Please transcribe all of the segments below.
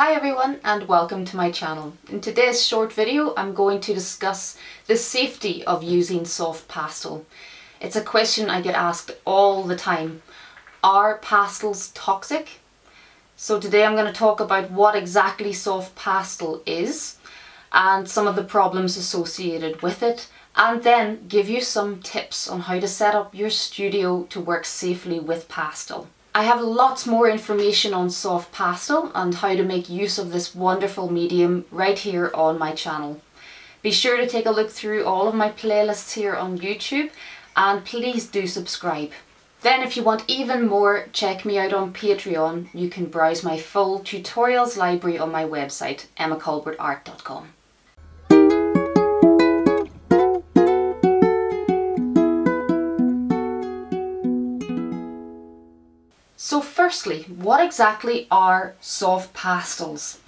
Hi everyone and welcome to my channel. In today's short video I'm going to discuss the safety of using soft pastel. It's a question I get asked all the time. Are pastels toxic? So today I'm going to talk about what exactly soft pastel is and some of the problems associated with it, and then give you some tips on how to set up your studio to work safely with pastel. I have lots more information on soft pastel and how to make use of this wonderful medium right here on my channel. Be sure to take a look through all of my playlists here on YouTube and please do subscribe. Then if you want even more, check me out on Patreon. You can browse my full tutorials library on my website, emmacolbertart.com. So firstly, what exactly are soft pastels?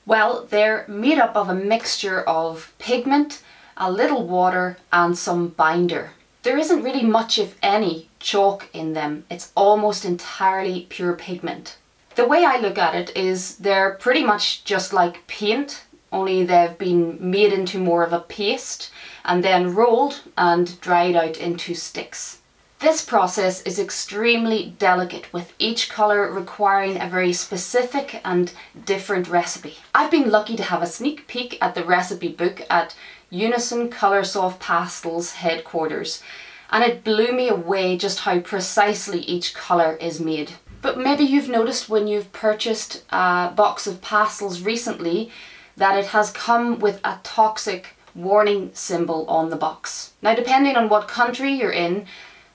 Well, they're made up of a mixture of pigment, a little water and some binder. There isn't really much, if any, chalk in them. It's almost entirely pure pigment. The way I look at it is they're pretty much just like paint, only they've been made into more of a paste and then rolled and dried out into sticks. This process is extremely delicate, with each colour requiring a very specific and different recipe. I've been lucky to have a sneak peek at the recipe book at Unison Color Soft Pastels headquarters, and it blew me away just how precisely each colour is made. But maybe you've noticed when you've purchased a box of pastels recently that it has come with a toxic warning symbol on the box. Now, depending on what country you're in,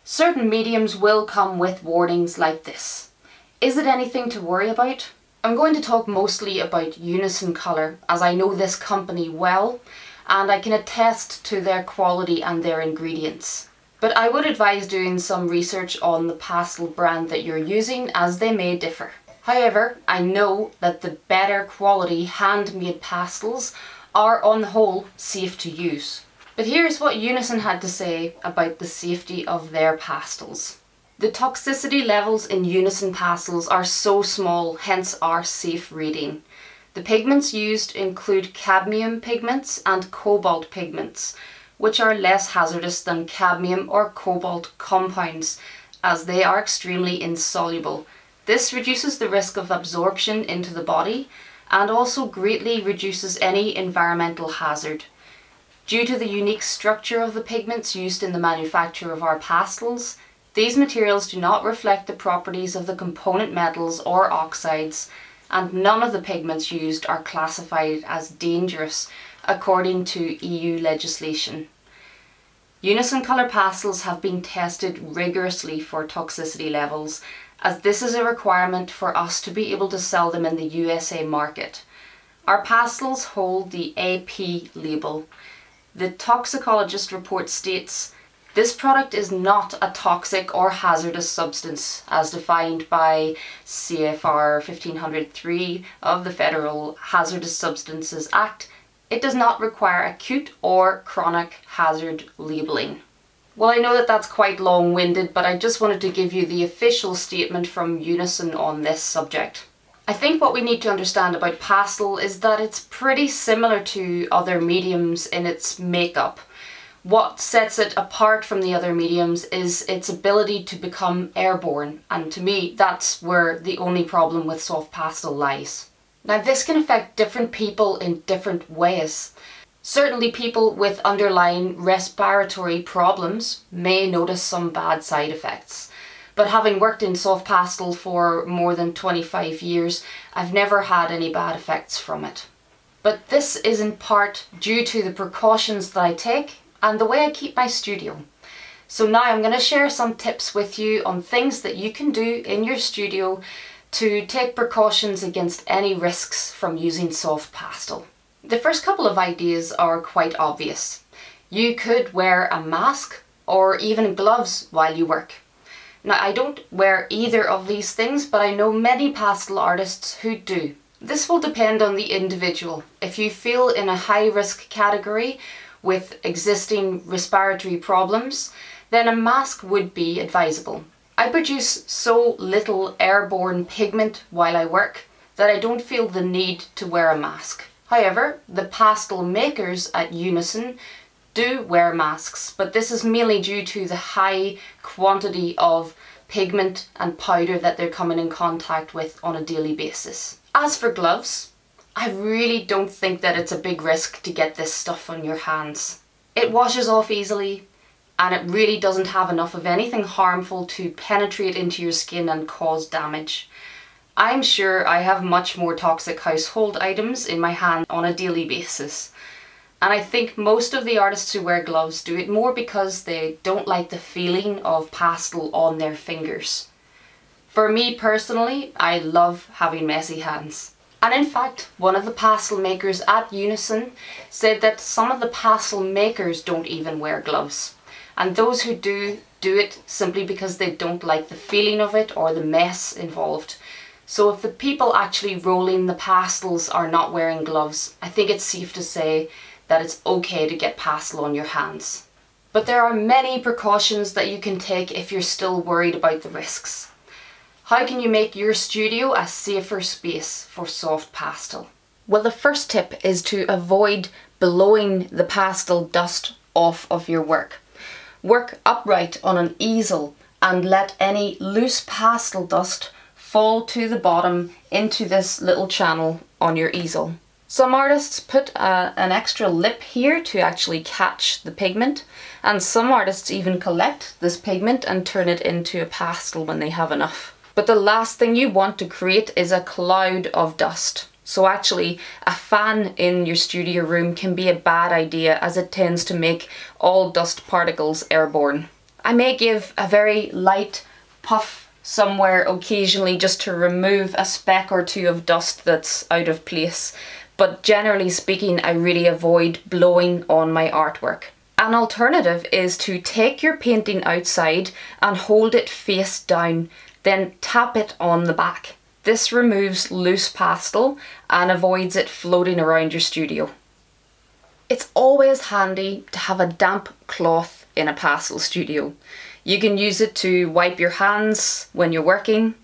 certain mediums will come with warnings like this. Is it anything to worry about? I'm going to talk mostly about Unison Color, as I know this company well and I can attest to their quality and their ingredients. But I would advise doing some research on the pastel brand that you're using, as they may differ. However, I know that the better quality handmade pastels are on the whole safe to use. But here's what Unison had to say about the safety of their pastels. The toxicity levels in Unison pastels are so small, hence our safe rating. The pigments used include cadmium pigments and cobalt pigments, which are less hazardous than cadmium or cobalt compounds, as they are extremely insoluble. This reduces the risk of absorption into the body and also greatly reduces any environmental hazard. Due to the unique structure of the pigments used in the manufacture of our pastels, these materials do not reflect the properties of the component metals or oxides, and none of the pigments used are classified as dangerous according to EU legislation. Unison Color pastels have been tested rigorously for toxicity levels, as this is a requirement for us to be able to sell them in the USA market. Our pastels hold the AP label. The toxicologist report states, "This product is not a toxic or hazardous substance as defined by CFR 1503 of the Federal Hazardous Substances Act. It does not require acute or chronic hazard labelling." Well, I know that that's quite long-winded, but I just wanted to give you the official statement from Unison on this subject. I think what we need to understand about pastel is that it's pretty similar to other mediums in its makeup. What sets it apart from the other mediums is its ability to become airborne, and to me that's where the only problem with soft pastel lies. Now, this can affect different people in different ways. Certainly people with underlying respiratory problems may notice some bad side effects. But having worked in soft pastel for more than 25 years, I've never had any bad effects from it. But this is in part due to the precautions that I take and the way I keep my studio. So now I'm going to share some tips with you on things that you can do in your studio to take precautions against any risks from using soft pastel. The first couple of ideas are quite obvious. You could wear a mask or even gloves while you work. Now, I don't wear either of these things, but I know many pastel artists who do. This will depend on the individual. If you feel in a high risk category with existing respiratory problems, then a mask would be advisable. I produce so little airborne pigment while I work that I don't feel the need to wear a mask. However, the pastel makers at Unison do wear masks, but this is mainly due to the high quantity of pigment and powder that they're coming in contact with on a daily basis. As for gloves, I really don't think that it's a big risk to get this stuff on your hands. It washes off easily, and it really doesn't have enough of anything harmful to penetrate into your skin and cause damage. I'm sure I have much more toxic household items in my hand on a daily basis. And I think most of the artists who wear gloves do it more because they don't like the feeling of pastel on their fingers. For me personally, I love having messy hands. And in fact, one of the pastel makers at Unison said that some of the pastel makers don't even wear gloves. And those who do it simply because they don't like the feeling of it or the mess involved. So if the people actually rolling the pastels are not wearing gloves, I think it's safe to say that it's okay to get pastel on your hands. But there are many precautions that you can take if you're still worried about the risks. How can you make your studio a safer space for soft pastel? Well, the first tip is to avoid blowing the pastel dust off of your work. Work upright on an easel and let any loose pastel dust fall to the bottom into this little channel on your easel. Some artists put an extra lip here to actually catch the pigment, and some artists even collect this pigment and turn it into a pastel when they have enough. But the last thing you want to create is a cloud of dust. So actually a fan in your studio room can be a bad idea, as it tends to make all dust particles airborne. I may give a very light puff somewhere occasionally just to remove a speck or two of dust that's out of place. But generally speaking, I really avoid blowing on my artwork. An alternative is to take your painting outside and hold it face down, then tap it on the back. This removes loose pastel and avoids it floating around your studio. It's always handy to have a damp cloth in a pastel studio. You can use it to wipe your hands when you're working.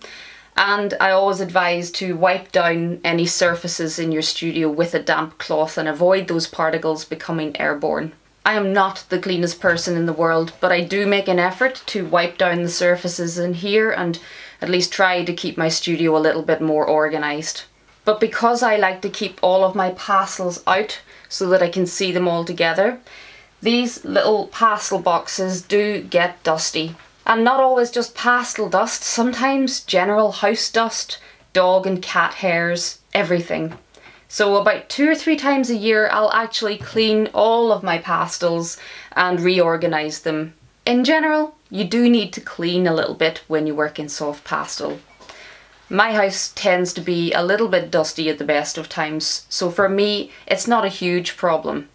And I always advise to wipe down any surfaces in your studio with a damp cloth and avoid those particles becoming airborne. I am not the cleanest person in the world, but I do make an effort to wipe down the surfaces in here and at least try to keep my studio a little bit more organised. But because I like to keep all of my pastels out so that I can see them all together, these little pastel boxes do get dusty. And not always just pastel dust, sometimes general house dust, dog and cat hairs, everything. So about 2 or 3 times a year I'll actually clean all of my pastels and reorganise them. In general, you do need to clean a little bit when you work in soft pastel. My house tends to be a little bit dusty at the best of times, so for me it's not a huge problem.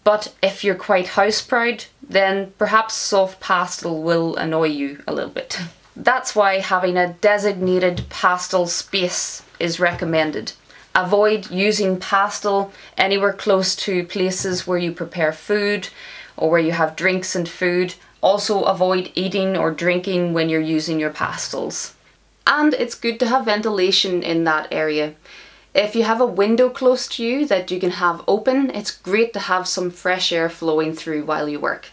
But if you're quite house proud, then perhaps soft pastel will annoy you a little bit. That's why having a designated pastel space is recommended. Avoid using pastel anywhere close to places where you prepare food or where you have drinks and food. Also avoid eating or drinking when you're using your pastels. And it's good to have ventilation in that area. If you have a window close to you that you can have open, it's great to have some fresh air flowing through while you work.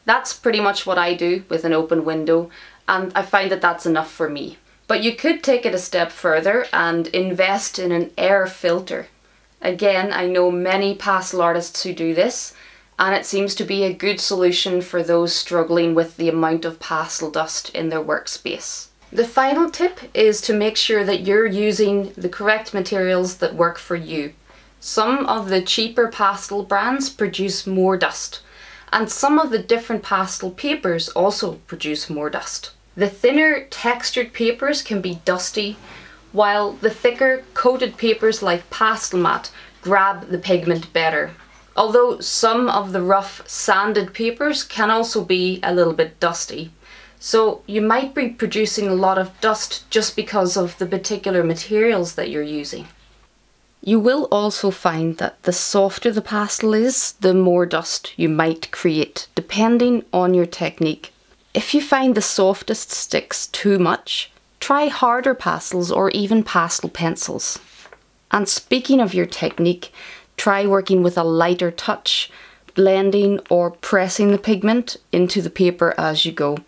That's pretty much what I do with an open window, and I find that that's enough for me. But you could take it a step further and invest in an air filter. Again, I know many pastel artists who do this, and it seems to be a good solution for those struggling with the amount of pastel dust in their workspace. The final tip is to make sure that you're using the correct materials that work for you. Some of the cheaper pastel brands produce more dust, and some of the different pastel papers also produce more dust. The thinner textured papers can be dusty, while the thicker coated papers like Pastel Mat grab the pigment better. Although some of the rough sanded papers can also be a little bit dusty. So you might be producing a lot of dust just because of the particular materials that you're using. You will also find that the softer the pastel is, the more dust you might create, depending on your technique. If you find the softest sticks too much, try harder pastels or even pastel pencils. And speaking of your technique, try working with a lighter touch, blending or pressing the pigment into the paper as you go.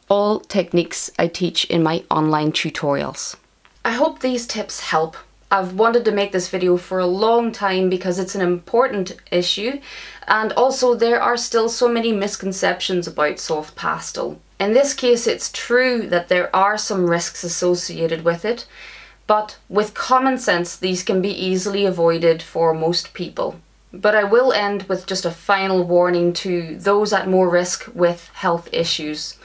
All techniques I teach in my online tutorials. I hope these tips help. I've wanted to make this video for a long time because it's an important issue, and also there are still so many misconceptions about soft pastel. In this case, it's true that there are some risks associated with it, but with common sense these can be easily avoided for most people. But I will end with just a final warning to those at more risk with health issues.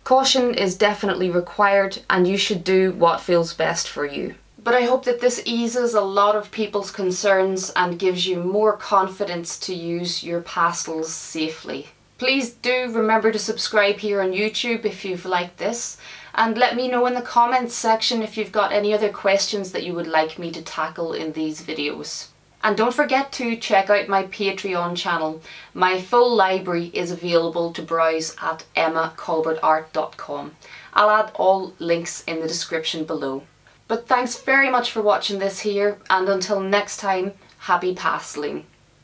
Caution is definitely required and you should do what feels best for you. But I hope that this eases a lot of people's concerns and gives you more confidence to use your pastels safely. Please do remember to subscribe here on YouTube if you've liked this, and let me know in the comments section if you've got any other questions that you would like me to tackle in these videos. And don't forget to check out my Patreon channel. My full library is available to browse at emmacolbertart.com. I'll add all links in the description below. But thanks very much for watching this here, and until next time, happy pasteling.